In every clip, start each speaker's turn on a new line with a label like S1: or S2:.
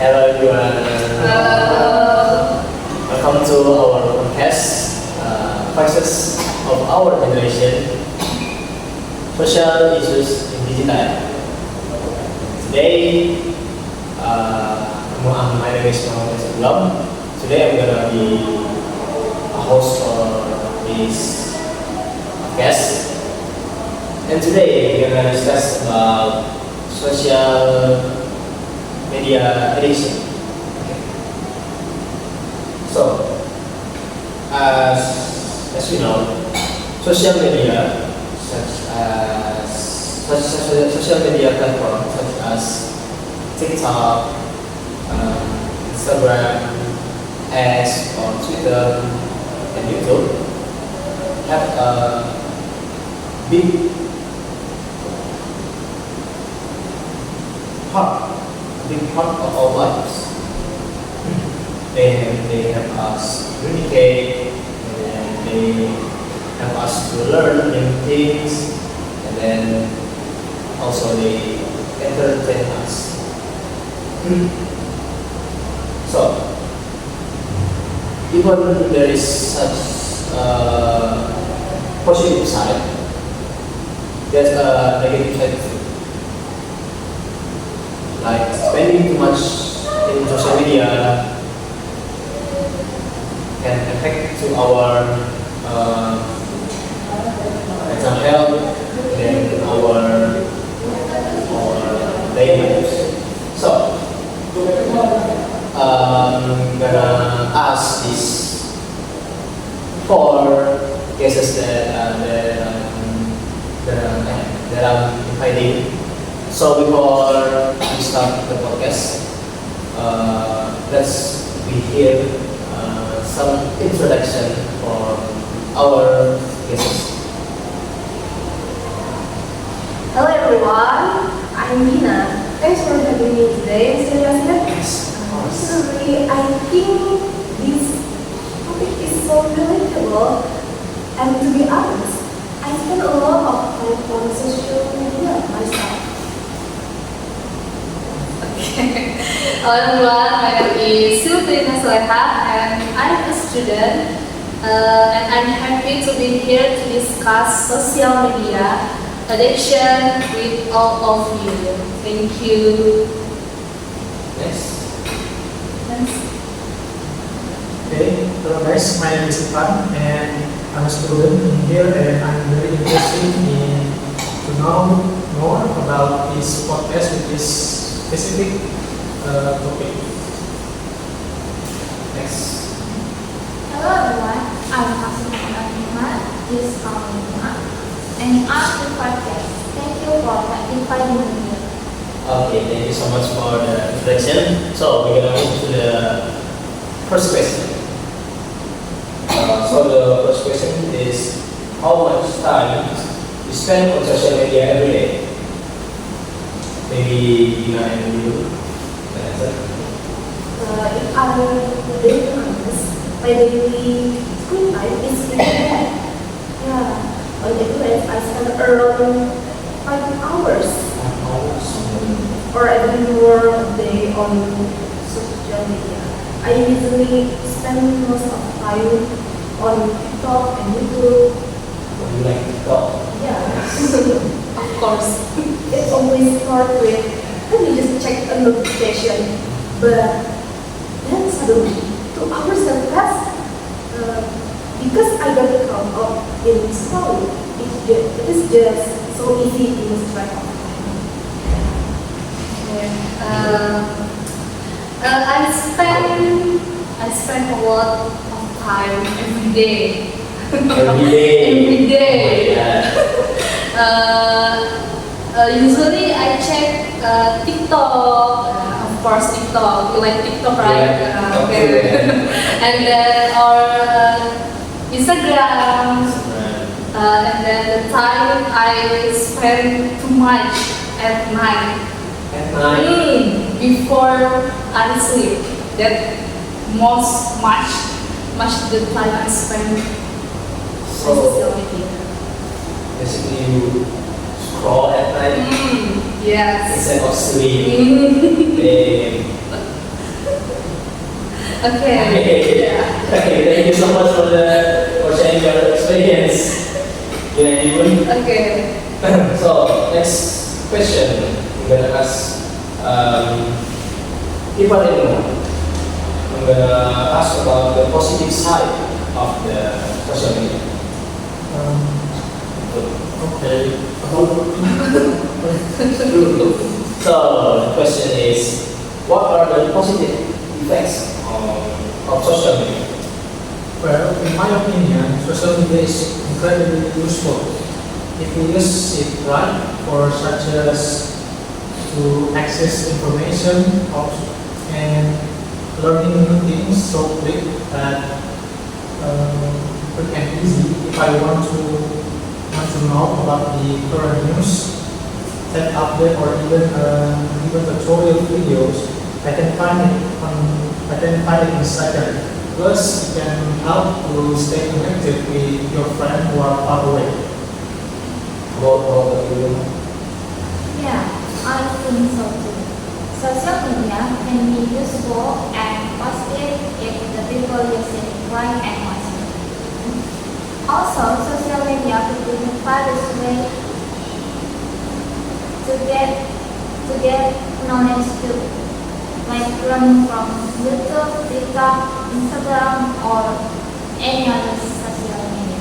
S1: Hello everyone. Welcome to our podcast, Voices of Our Generation, Social Issues in Digital. Today, my name is Muhammad Islam. Today I'm gonna be a host for this podcast. And today we're gonna discuss about social media addiction. So, as you know, social media social media platforms such as TikTok, Instagram, X, or Twitter, and YouTube have a big part of our lives. They help us communicate, and they help us to learn new things, and then also they entertain us. So, even there is such positive side, there's a negative side too. Like spending too much in social media can affect to our mental health and our daily lives. So, I'm gonna ask these four cases that I'm inviting. So before we start the podcast, let's hear some introduction for our guests.
S2: Hello everyone, I'm Gina. Thanks for having me today, Mr. Yasir.
S1: Yes, of course.
S2: Personally, I think this topic is so relatable, and to be honest, I spend a lot of time on social media myself.
S3: Hello everyone, my name is Sylvina Soleha and I'm a student and I'm happy to be here to discuss social media addiction with all of you. Thank you.
S1: Yes.
S4: Okay, hello guys, my name is Ivan and I'm a student in here and I'm very interested in to know more about this podcast with this specific topic.
S1: Next.
S5: Hello everyone, I'm Hasina Ahmad, this is Alma, and I'm the podcast. Thank you for inviting me here.
S1: Okay, thank you so much for the introduction. So we're gonna move to the first question. So the first question is, how much time you spend on social media every day? Maybe Gina and you can answer.
S2: If I were being honest, my daily screen time is really bad. Yeah, on average, I spend around 5 hours or even more a day on social media. I usually spend most of the time on TikTok and YouTube.
S1: What do you like to talk?
S2: Yeah.
S3: Of course.
S2: It always starts with, let me just check a notification. But then suddenly, 2 hours have passed. Because I don't count up in scrolling, it is just so easy to lose track of time.
S3: I spend a lot of time every day.
S1: Every day.
S3: Every day.
S1: Yeah.
S3: Usually I check TikTok, of course TikTok. You like TikTok, right?
S1: Yeah.
S3: Okay. And then Instagram. And then the time I spend too much at night.
S1: At night.
S3: Before I sleep. That much the time I spend on
S1: So
S3: social media.
S1: basically you scroll at night
S3: Yes.
S1: instead of sleep.
S3: Okay. Yeah.
S1: Okay, thank you so much for sharing your experience.
S3: Okay.
S1: So next question, I'm gonna ask Ivan anymore. I'm gonna ask about the positive side of the social media.
S4: Okay.
S1: So the question is, what are the positive effects of social media?
S4: Well, in my opinion, social media is incredibly useful if we use it right, for such as to access information and learning new things so quick that quick and easy. If I want to know about the current news, that update or even tutorial videos, I can find it in second. Plus, it can help to stay connected with your friends who are far away.
S1: About you?
S5: Yeah, I think so too. Social media can be useful and positive if the people use it right and wisely. Also, social media could be the fastest way to get knowledge too, like learning from YouTube, TikTok, Instagram, or any other social media.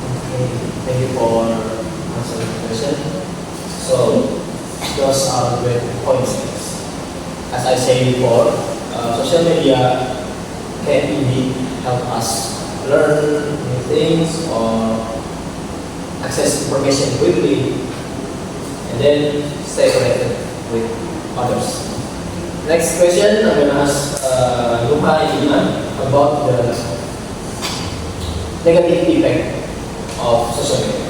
S1: Okay, thank you for answering the question. So, those are great points. As I said before, social media can indeed help us learn new things or access information quickly and then stay connected with others. Next question, I'm going to ask Luca and Iman about the negative effect of social media.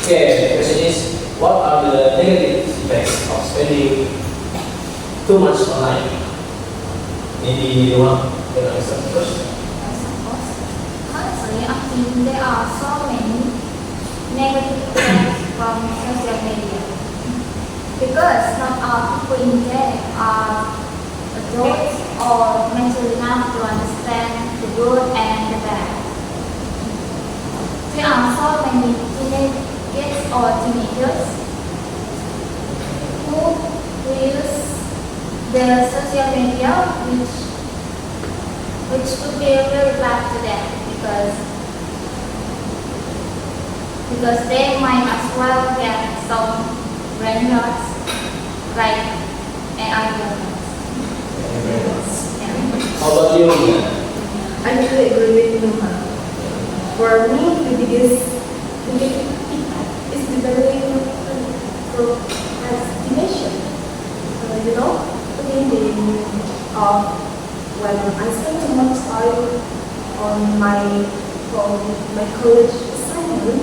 S1: Okay, the question is, what are the negative effects of spending too much online? Maybe you want to answer first.
S5: Honestly, I think there are so many negative effects from social media. Because not all people in there are adults or mature enough to understand the good and the bad. There are so many teenage kids or teenagers who use the social media which could be really bad to them because they might as well get some brainwash like AI.
S1: How about you, Iman?
S2: I really agree with Nuha. For me, the biggest impact is developing procrastination. Thinking of when I spend too much time on my college assignment,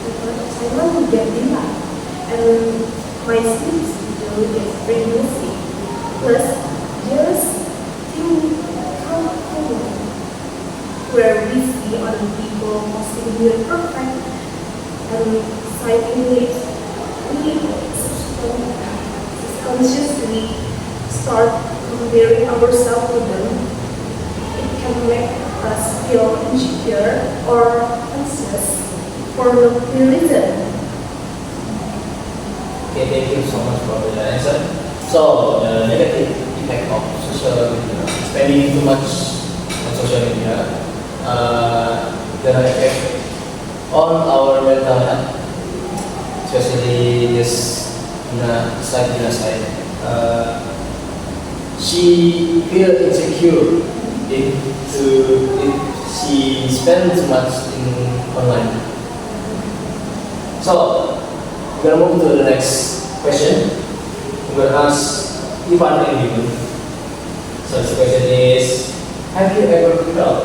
S2: I will get delayed, and my sleep schedule is very messy. Plus, there's thing where we see other people posting their perfect and citing it, we subconsciously start comparing ourselves with them. It can make us feel insecure or anxious for no clear reason.
S1: Okay, thank you so much for the answer. So, the negative effect of social media, spending too much on social media, gonna affect on our mental health, especially this Dina side. She feel insecure if she spend too much in online. So, we're gonna move to the next question. I'm gonna ask Ivan and you. So the question is, have you ever felt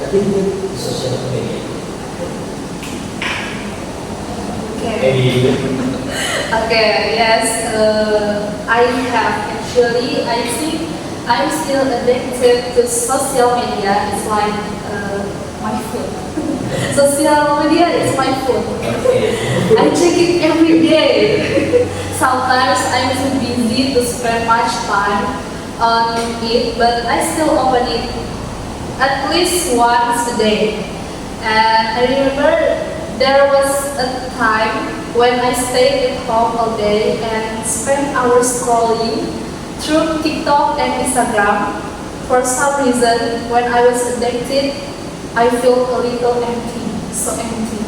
S1: addicted to social media?
S3: Okay.
S1: Maybe you.
S3: Okay, yes, I have actually. I think I'm still addicted to social media. It's like my food. Social media is my food.
S1: Okay.
S3: I check it every day. Sometimes I'm too busy to spend much time on it, but I still open it at least once a day. And I remember there was a time when I stayed at home all day and spent hours scrolling through TikTok and Instagram. For some reason, when I was addicted, I felt a little empty, so empty.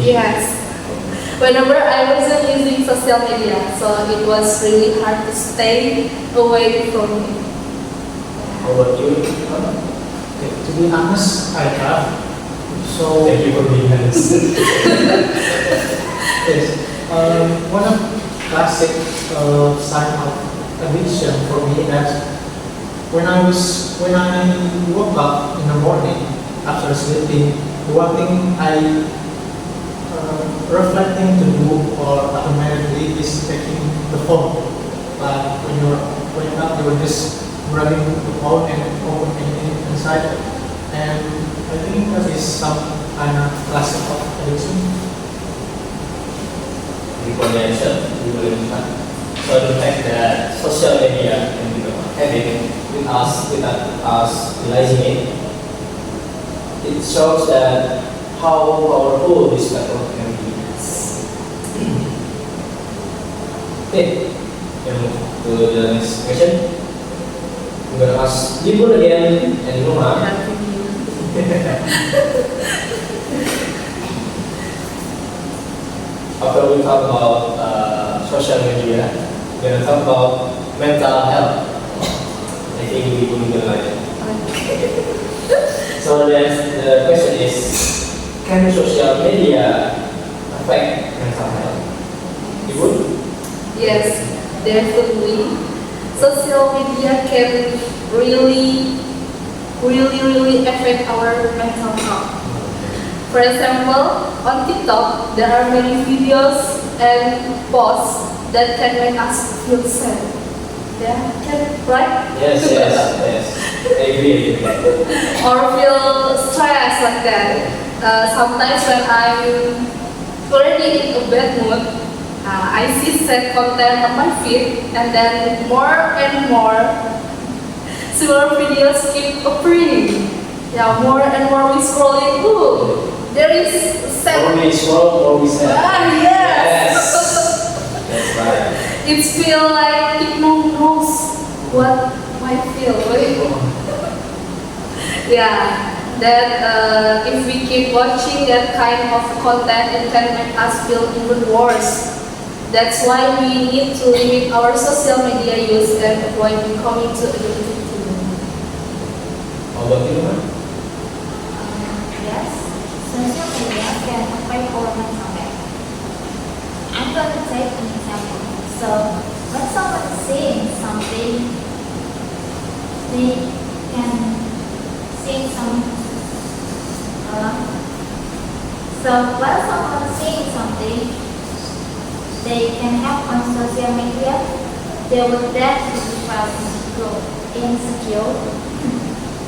S3: Yes. Whenever I wasn't using social media, so it was really hard to stay away from it.
S1: How about you?
S4: Okay, to be honest, I have. So,
S1: Thank you for being honest.
S4: yes, one of classic sign of addiction for me that when I woke up in the morning after sleeping, the one thing I reflecting to do or automatically is taking the phone. Like when you're waking up, you're just grabbing the phone and open anything inside. And I think that is some kind of classic of addiction.
S1: Before the answer, we will understand. So the fact that social media can become a habit without us realizing it, it shows that how powerful this platform can be. Okay, can move to the next question. I'm gonna ask Libur again and Numa. After we talk about social media, we're gonna talk about mental health. I think we will be like. So the question is, can social media affect mental health? Ibu?
S3: Yes, definitely. Social media can really affect our mental health. For example, on TikTok, there are many videos and posts that can make us feel sad. Yeah, right?
S1: Yes, I agree.
S3: Or feel stressed like that. Sometimes when I'm already in a bad mood, I see sad content on my feed, and then more and more similar videos keep appearing. Yeah, more and more we scrolling. Ooh, there is sad.
S1: More we scroll, more we sad.
S3: Yes.
S1: That's right.
S3: It feels like it knows what I feel. Yeah, that if we keep watching that kind of content, it can make us feel even worse. That's why we need to limit our social media use and avoid becoming too addicted to it.
S1: How about you, Numa?
S5: Yes, social media can affect our mental health. I'm going to take an example. So, when someone is seeing something, they can see some. So, while someone is seeing something, they can have on social media, they will then feel insecure.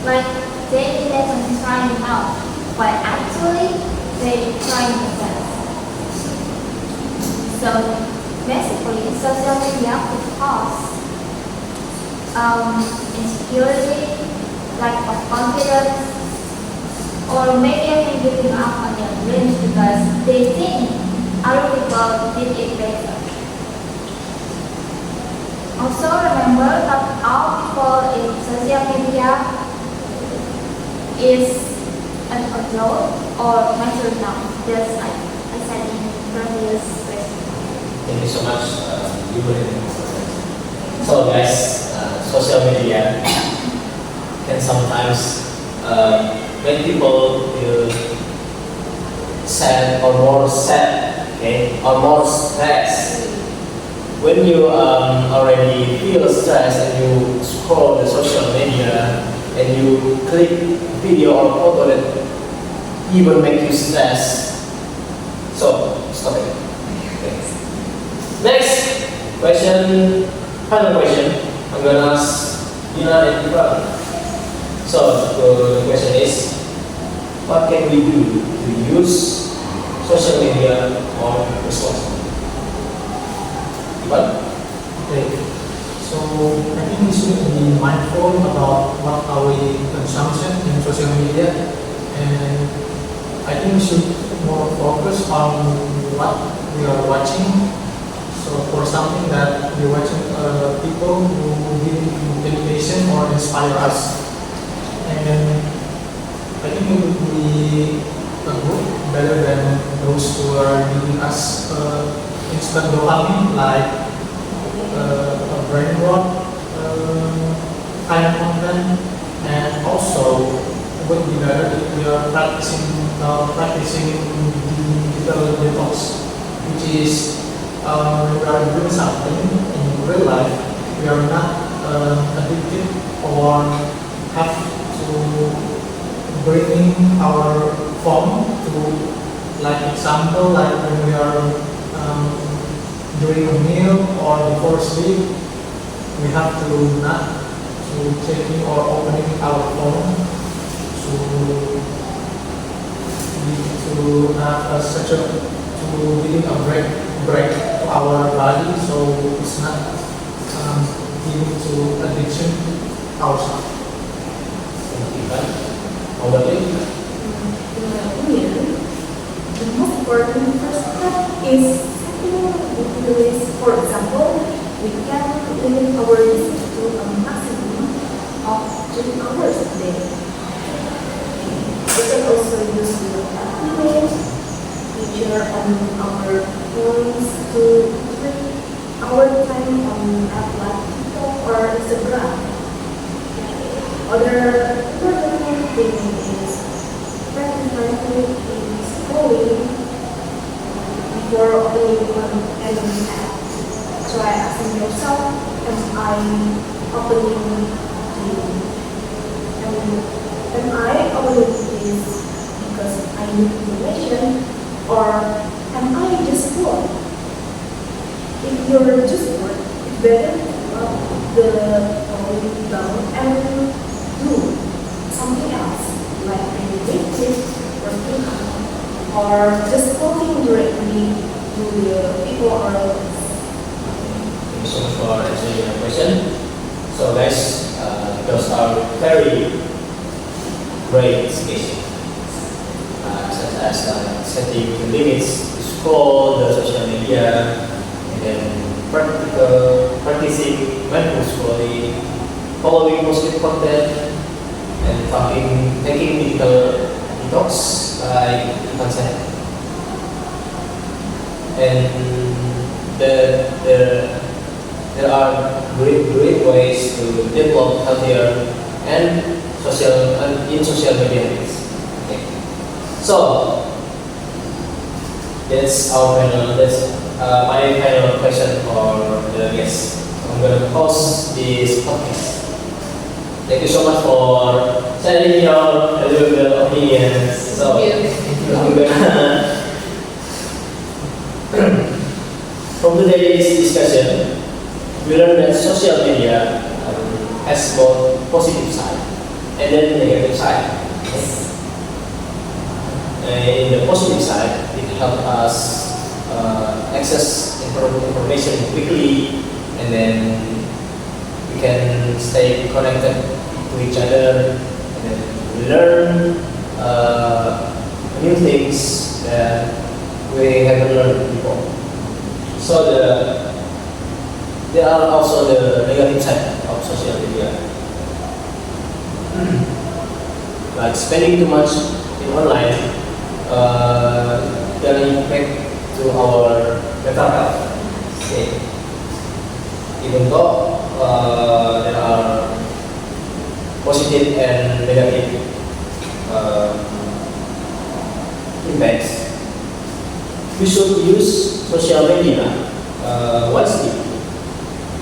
S5: Like they imagine trying out, but actually they trying the best. So basically, social media could cause insecurity, lack of confidence, or maybe even giving up on their dreams because they think other people did it better. Also remember that all people in social media is an adult or mature now, just like I said in the previous question.
S1: Thank you so much, Libur. So guys, social media can sometimes make people feel sad or more sad, okay, or more stressed. When you already feel stressed and you scroll the social media and you click video or photo that even make you stressed, so stop it. Okay. Next question, final question. I'm gonna ask Dina and Ibrahim. So the question is, what can we do to use social media more responsibly? Ivan?
S4: Okay. So I think we should be mindful about what our consumption in social media, and I think we should more focus on what we are watching. So for something that we're watching people who give education or inspire us, and I think it would be better than those who are giving us instant dopamine, like a brain rot kind of content. And also it would be better if we are practicing digital detox, which is when we are doing something in real life, we are not addicted or have to bringing our phone to, like example, like when we are during a meal or before sleep, we have to not to checking or opening our phone to have such a to giving a break to our body, so it's not giving to addiction ourselves.
S1: Thank you, Ivan. How about you?
S2: In my opinion, the most important first step is setting the list. For example, we can limit our usage to a maximum of 2 hours a day. We can also use the activate feature on our phones to track our time on app like TikTok or Instagram. Other important thing is practice mindfully in scrolling before opening an app. Try asking yourself, am I opening am I opening this because I need information, or am I just bored? If you're just bored, it's better to put the phone down and do something else, like reading, working out, or just talking directly to the people around us.
S1: Thank you so much for answering your question. So guys, those are very great suggestions, such as setting the limits to scroll the social media, and then practicing mindful scrolling, following positive content, and taking digital detox like Ivan said. And there are great ways to develop healthier and in social media needs. Okay. So that's my final question for the guests. I'm gonna close this podcast. Thank you so much for sharing your valuable opinions. So I'm gonna from today's discussion, we learned that social media has both positive side and then negative side. In the positive side, it helps us access information quickly, and then we can stay connected to each other, and then learn new things that we haven't learned before. So there are also the negative side of social media, like spending too much in online can impact to our mental health. Okay. Even though there are positive and negative impacts, we should use social media wisely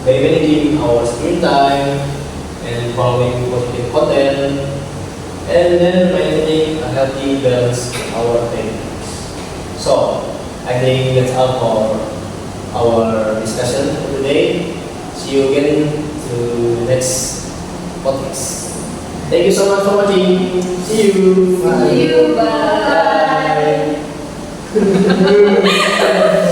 S1: by managing our screen time and following positive content, and then maintaining a healthy balance in our daily lives. So I think that's all for our discussion for today. See you again to the next podcast. Thank you so much for watching. See you.
S4: Bye.
S3: See you. Bye.
S1: Bye.